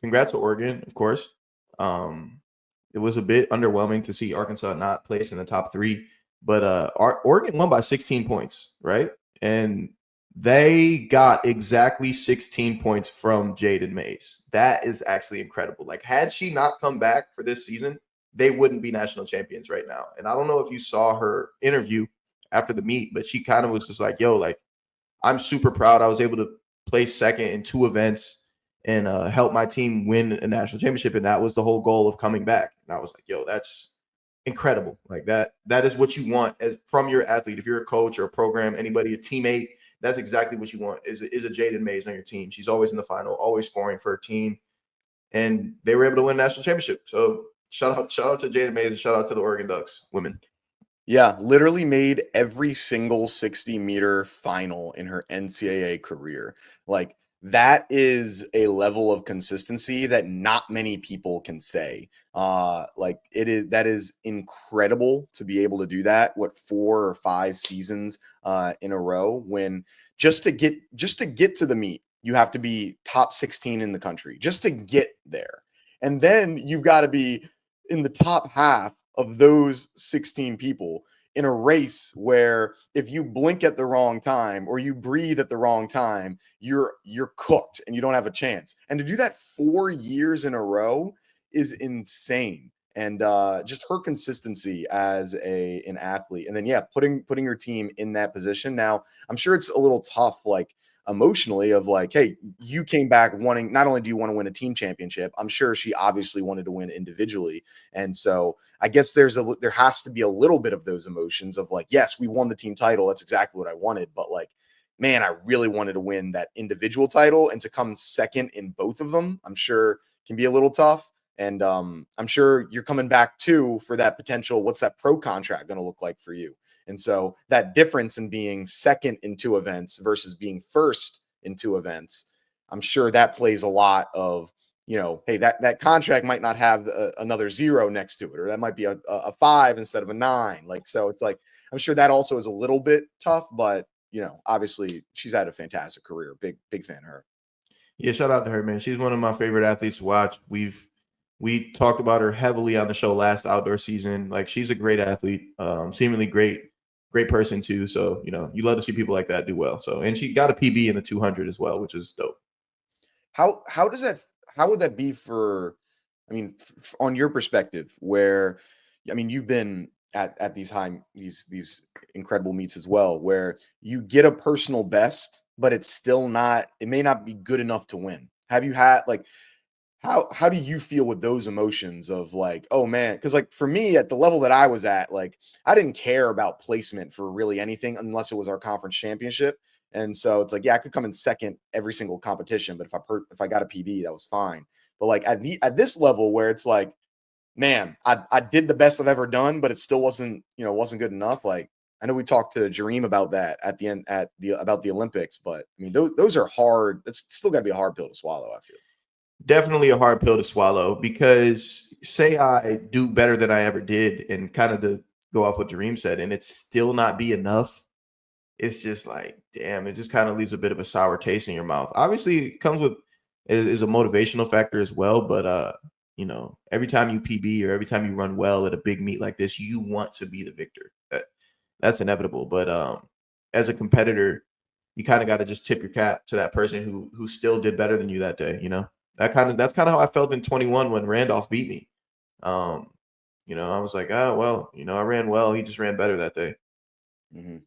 congrats to Oregon, of course. It was a bit underwhelming to see Arkansas not place in the top 3, but Oregon won by 16 points, right? And they got exactly 16 points from Jadyn Mays. That is actually incredible. Like, had she not come back for this season, they wouldn't be national champions right now. And I don't know if you saw her interview after the meet, but she kind of was just like, yo, like, I'm super proud I was able to place second in 2 events and help my team win a national championship. And that was the whole goal of coming back. And I was like, yo, that's incredible. Like that is what you want from your athlete. If you're a coach or a program, anybody, a teammate, that's exactly what you want is a Jadyn Mays on your team. She's always in the final, always scoring for her team. And they were able to win a national championship. So shout out to Jadyn Mays and shout out to the Oregon Ducks women. Yeah, literally made every single 60-meter final in her NCAA career. Like, that is a level of consistency that not many people can say. That is incredible to be able to do that. What, 4 or 5 seasons in a row, when just to get to the meet, you have to be top 16 in the country just to get there. And then you've got to be in the top half of those 16 people in a race where if you blink at the wrong time or you breathe at the wrong time, you're cooked and you don't have a chance. And to do that 4 years in a row is insane. And just her consistency as an athlete, and then putting her team in that position. Now, I'm sure it's a little tough, like, emotionally, of like, hey, you came back wanting, not only do you want to win a team championship, I'm sure she obviously wanted to win individually. And so I guess there has to be a little bit of those emotions of like, yes, we won the team title. That's exactly what I wanted. But like, man, I really wanted to win that individual title, and to come second in both of them, I'm sure can be a little tough. And I'm sure you're coming back too for that potential. What's that pro contract going to look like for you? And so that difference in being second in 2 events versus being first in 2 events, I'm sure that plays a lot of, hey, that contract might not have another 0 next to it, or that might be a 5 instead of a 9. Like, so it's like, I'm sure that also is a little bit tough, but obviously she's had a fantastic career. Big fan of her. Yeah, shout out to her, man. She's one of my favorite athletes to watch. We talked about her heavily on the show last outdoor season. Like, she's a great athlete, seemingly great person too. So, you love to see people like that do well. So, and she got a PB in the 200 as well, which is dope. How would that be for, I mean, on your perspective, where, I mean, you've been at these incredible meets as well, where you get a personal best, but it may not be good enough to win. Have you had, like, how do you feel with those emotions of like, oh man, because like for me at the level that I was at, like, I didn't care about placement for really anything unless it was our conference championship. And so it's like, yeah, I could come in second every single competition, but if I got a PB, that was fine. But like at this level where it's like, man, I did the best I've ever done, but it still wasn't good enough. Like, I know we talked to Jareem about that at the end about the Olympics, but I mean, those are hard. It's still got to be a hard pill to swallow, I feel. Definitely a hard pill to swallow, because say I do better than I ever did, and kind of to go off what Dream said, and it's still not be enough. It's just like, damn, it just kind of leaves a bit of a sour taste in your mouth. Obviously, it comes with is a motivational factor as well, but every time you PB or every time you run well at a big meet like this, you want to be the victor. That's inevitable. But as a competitor, you kind of got to just tip your cap to that person who still did better than you that day. That's kind of how I felt in 21 when Randolph beat me. I was like, oh well, I ran well. He just ran better that day. Mm-hmm.